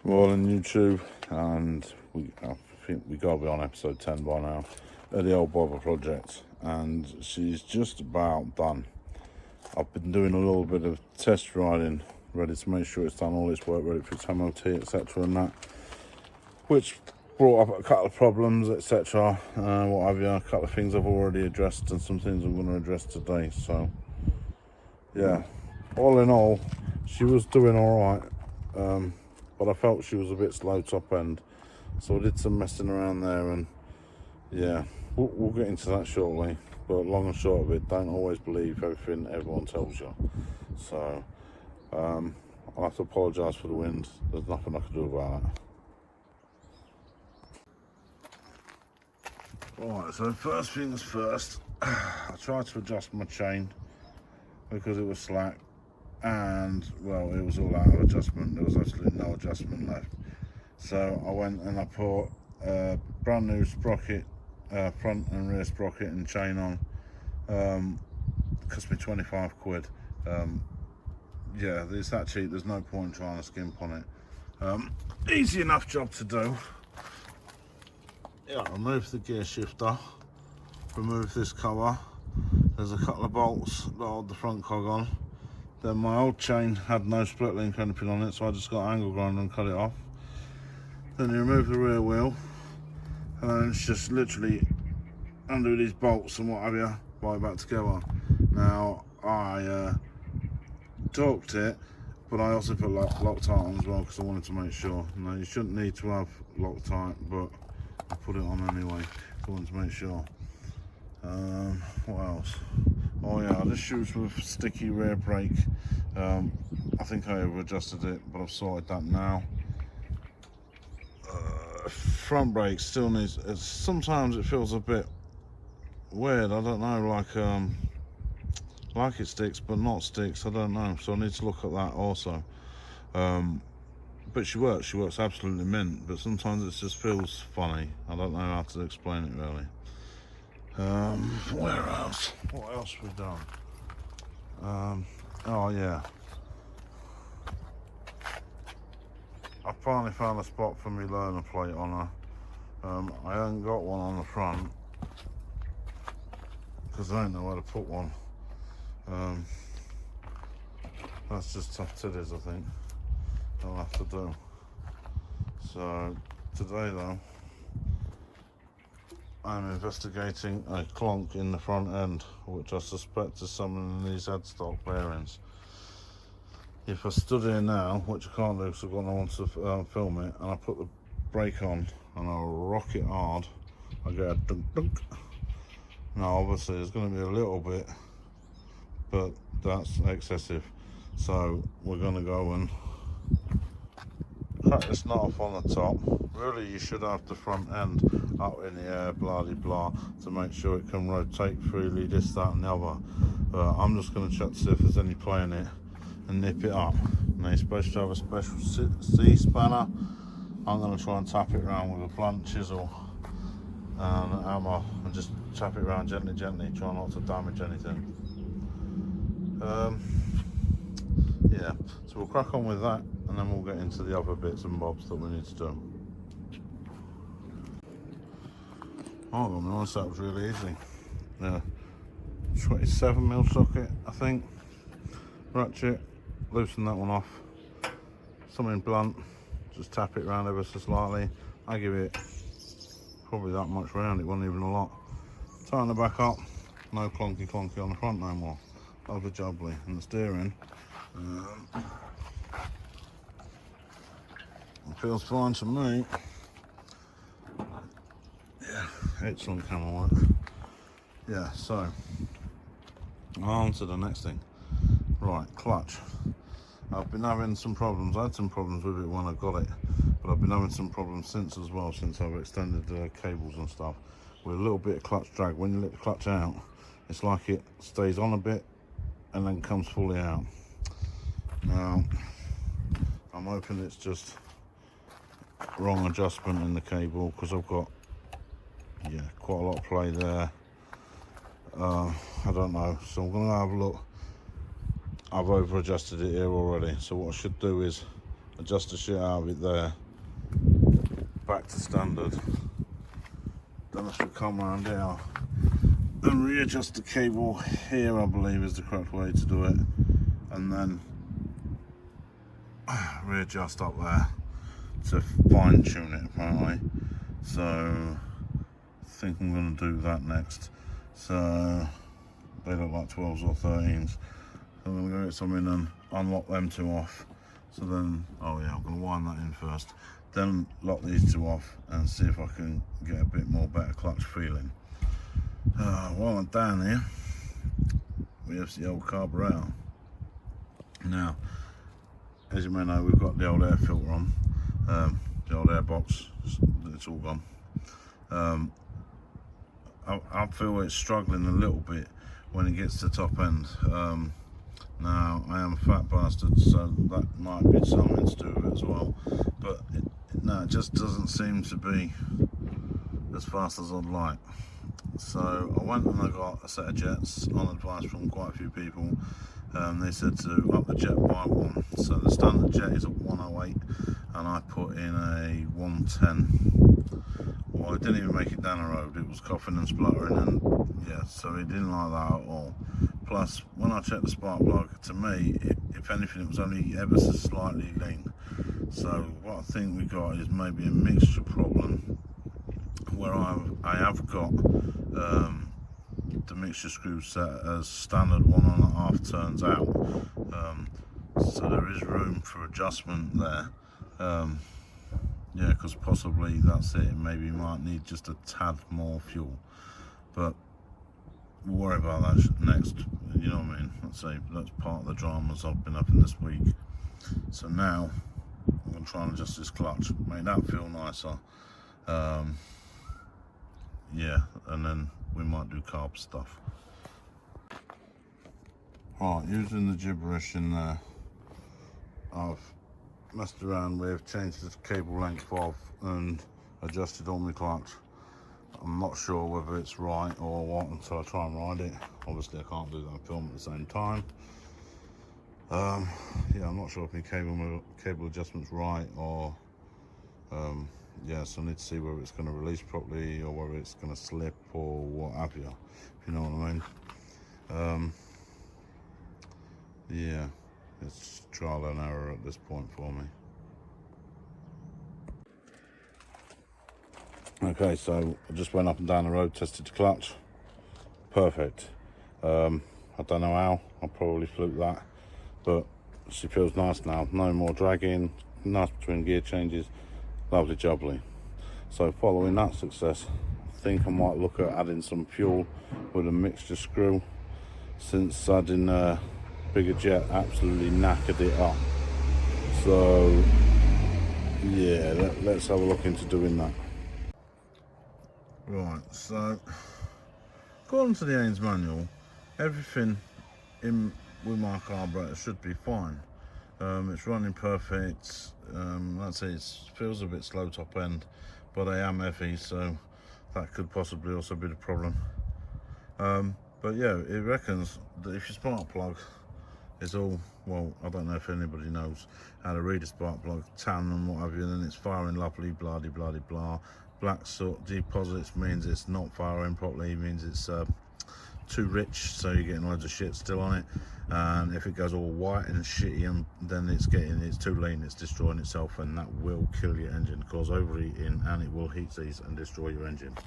Morning YouTube, and I think we gotta be on episode 10 by now of the old Bobber project, and she's just about done. I've been doing a little bit of test riding, ready to make sure it's done all its work, ready for its MOT, etc. and that, which brought up a couple of problems, etc. What have you, a couple of things I've already addressed and some things I'm going to address today. So yeah, all in all, she was doing all right. But I felt she was a bit slow top end, so I did some messing around there, and yeah, we'll get into that shortly. But long and short of it, don't always believe everything everyone tells you. So I'll have to apologise for the wind. There's nothing I can do about it. Right, so first things first, I tried to adjust my chain because it was slack, and well, it was all out of adjustment. There was absolutely no adjustment left. So I went and I put a brand new sprocket, front and rear sprocket and chain on. Cost me 25 quid. Yeah, it's that cheap, there's no point trying to skimp on it. Easy enough job to do. Yeah, remove the gear shifter, remove this cover. There's a couple of bolts that hold the front cog on. Then my old chain had no split link or anything on it, so I just got an angle grinder and cut it off. Then you remove the rear wheel, and it's just literally undo these bolts and what have you, buy it back together. Now I torqued it, but I also put Loctite on as well because I wanted to make sure. Now you shouldn't need to have Loctite, but I put it on anyway. I wanted to make sure. What else? Oh yeah, this shoes with sticky rear brake. I think I over adjusted it, but I've sorted that now. Front brake still needs, sometimes it feels a bit weird, I don't know, like it sticks but not sticks, I don't know, so I need to look at that also. But she works absolutely mint, but sometimes it just feels funny. I don't know how to explain it really. Where else? What else have we done? Oh yeah, I finally found a spot for me learner plate on her. I haven't got one on the front because I don't know where to put one. That's just tough titties, I think. I'll have to do. So today though, I'm investigating a clonk in the front end, which I suspect is something in these headstock bearings. If I stood here now, which I can't do because I've got no one to film it, and I put the brake on and I rock it hard, I get a dunk dunk. Now obviously there's going to be a little bit, but that's excessive. So we're going to go and cut this knot off on the top. Really you should have the front end up in the air, blah de blah, to make sure it can rotate freely, this, that and the other. I'm just going to check to see if there's any play in it and nip it up. Now you're supposed to have a special C-spanner. I'm going to try and tap it around with a blunt chisel and a hammer and just tap it around gently, try not to damage anything. Yeah, so we'll crack on with that and then we'll get into the other bits and bobs that we need to do. Oh, I mean, that was really easy. Yeah, 27mm socket, I think. Ratchet, loosen that one off. Something blunt, just tap it around ever so slightly. I give it probably that much round, it wasn't even a lot. Tighten the back up, no clonky on the front no more. Lovely jubbly. And the steering, it feels fine to me. Yeah, excellent camera work. Yeah, so on to the next thing. Right, clutch. I've been having some problems. I had some problems with it when I got it, but I've been having some problems since as well, since I've extended the cables and stuff, with a little bit of clutch drag. When you let the clutch out, it's like it stays on a bit and then comes fully out. Now, I'm hoping it's just wrong adjustment in the cable, because I've got, yeah, quite a lot of play there. I don't know, so I'm going to have a look. I've over adjusted it here already, so what I should do is adjust the shit out of it there, back to standard. Then I should come around here and readjust the cable here, I believe is the correct way to do it, and then readjust up there to fine tune it apparently. So I think I'm going to do that next. So they look like 12s or 13s. So I'm going to go get some in and unlock them two off. So then, oh yeah, I'm going to wind that in first, then lock these two off and see if I can get a bit more better clutch feeling. While I'm down here, we have the old carburetor. Now, as you may know, we've got the old air filter on, the old air box, it's all gone. I feel it's struggling a little bit when it gets to the top end. Now, I am a fat bastard, so that might be something to do with it as well. But no, it just doesn't seem to be as fast as I'd like. So I went and I got a set of jets on advice from quite a few people. They said to up the jet by 1. So the standard jet is at 108 and I put in a 110. Well, it didn't even make it down the road. It was coughing and spluttering, and yeah, so it didn't like that at all. Plus, when I checked the spark plug, to me, if anything, it was only ever so slightly lean. So what I think we got is maybe a mixture problem where I have got the mixture screw set as standard 1.5 turns out. So there is room for adjustment there. Yeah, because possibly that's it. Maybe you might need just a tad more fuel, but we'll worry about that next. You know what I mean? That's part of the dramas I've been having this week. So now I'm going to try and adjust this clutch, make that feel nicer. Yeah, and then we might do carb stuff. Right, using the gibberish in there, I've messed around with, changed the cable length of and adjusted all my clutch. I'm not sure whether it's right or what until I try and ride it. Obviously I can't do that and film at the same time. Yeah, I'm not sure if my cable adjustment's right or yeah, so I need to see whether it's going to release properly or whether it's going to slip or what have you, if you know what I mean. Yeah, it's trial and error at this point for me. Okay, so I just went up and down the road, tested the clutch. Perfect. I don't know how, I'll probably fluke that, but she feels nice now. No more dragging, nice between gear changes, lovely jubbly. So following that success, I think I might look at adding some fuel with a mixture screw, since adding a bigger jet absolutely knackered it up. So yeah, let's have a look into doing that. Right, so according to the Haynes manual, everything in with my carburetor should be fine. It's running perfect. That's it. It feels a bit slow top end, but I am heavy, so that could possibly also be the problem. But yeah, it reckons that if your spark plug is all, well, I don't know if anybody knows how to read a spark plug, tan and what have you, and then it's firing lovely, blah de blah de blah. Black soot deposits means it's not firing properly, means it's too rich, so you're getting loads of shit still on it. And if it goes all white and shitty, and then it's too lean, it's destroying itself, and that will kill your engine, cause overheating, and it will heat seize and destroy your engine.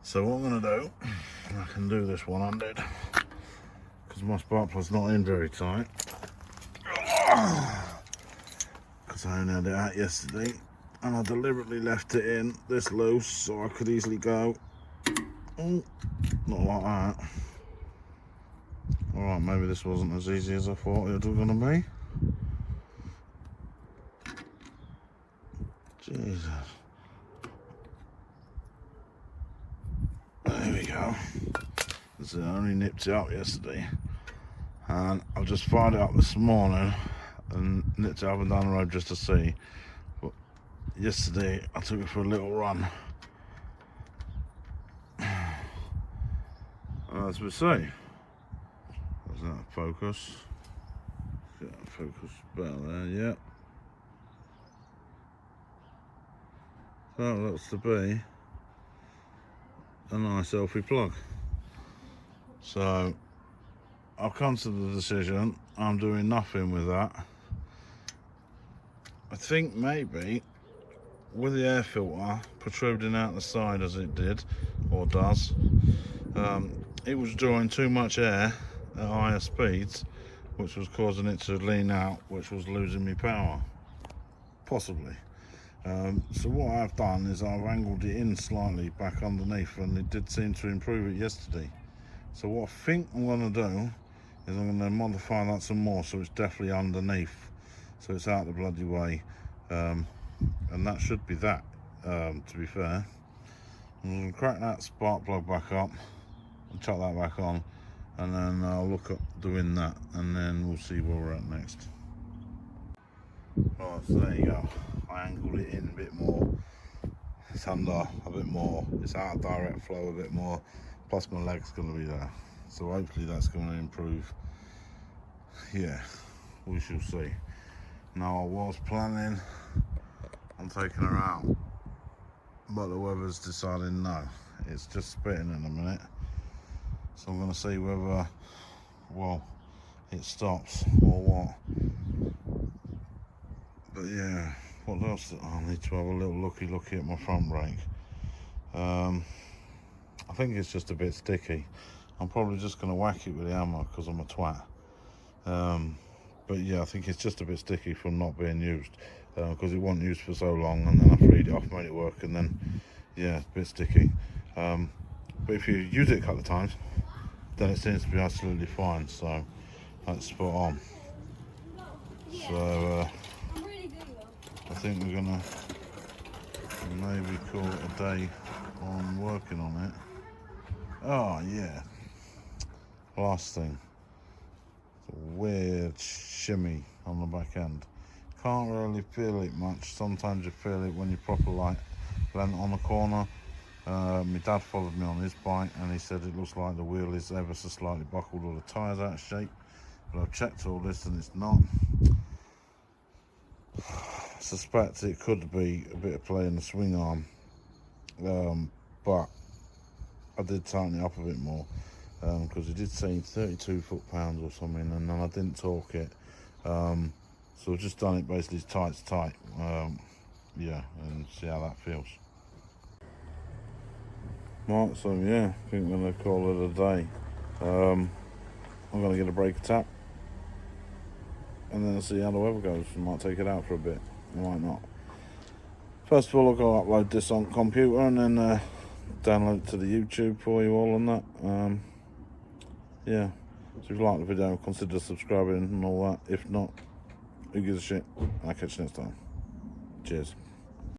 So what I'm going to do, I can do this one-handed because my spark plug's not in very tight, because I only had it out yesterday and I deliberately left it in this loose so I could easily go, oh, not like that. Alright, maybe this wasn't as easy as I thought it was going to be. Jesus. There we go. So I only nipped it up yesterday, and I've just fired it up this morning and nipped it up and down the road just to see. But yesterday I took it for a little run, as we say. Is that focus? Get that focus better there, yeah. So that looks to be a nice healthy plug. So I've come to the decision I'm doing nothing with that. I think maybe with the air filter protruding out the side as it did, or does, it was drawing too much air at higher speeds, which was causing it to lean out, which was losing me power, possibly. So what I've done is I've angled it in slightly back underneath, and it did seem to improve it yesterday. So what I think I'm going to do is I'm going to modify that some more, so it's definitely underneath, so it's out the bloody way, and that should be that, to be fair. I'm going to crack that spark plug back up and chuck that back on, and then I'll look at doing that, and then we'll see where we're at next. Right, so there you go. I angled it in a bit more, it's under a bit more, it's out of direct flow a bit more, plus my leg's going to be there, so hopefully that's going to improve. Yeah, we shall see. Now I was planning on taking her out, but the weather's deciding no, it's just spitting in a minute, so I'm going to see whether, well, it stops or what. But yeah, what else? I need to have a little looky at my front brake. I think it's just a bit sticky. I'm probably just going to whack it with the hammer because I'm a twat. But yeah, I think it's just a bit sticky from not being used, because it wasn't used for so long, and then I freed it off, made it work, and then yeah, it's a bit sticky. But if you use it a couple of times, then it seems to be absolutely fine, so that's spot on. So I think we're gonna maybe call it a day on working on it. Oh yeah, last thing, it's a weird shimmy on the back end. Can't really feel it much. Sometimes you feel it when you proper like land on the corner. My dad followed me on his bike, and he said it looks like the wheel is ever so slightly buckled or the tyre's out of shape, but I've checked all this and it's not. I suspect it could be a bit of play in the swing arm, but I did tighten it up a bit more, because it did say 32 foot-pounds or something, and then I didn't torque it, so I've just done it basically as tight as tight, yeah, and see how that feels. Right, so yeah, I think I'm going to call it a day. I'm going to get a breaker tap, and then see how the weather goes. I might take it out for a bit, I might not. First of all, I'll go upload this on computer and then download it to the YouTube for you all and that. Yeah, so if you like the video, consider subscribing and all that. If not, who gives a shit? I'll catch you next time. Cheers.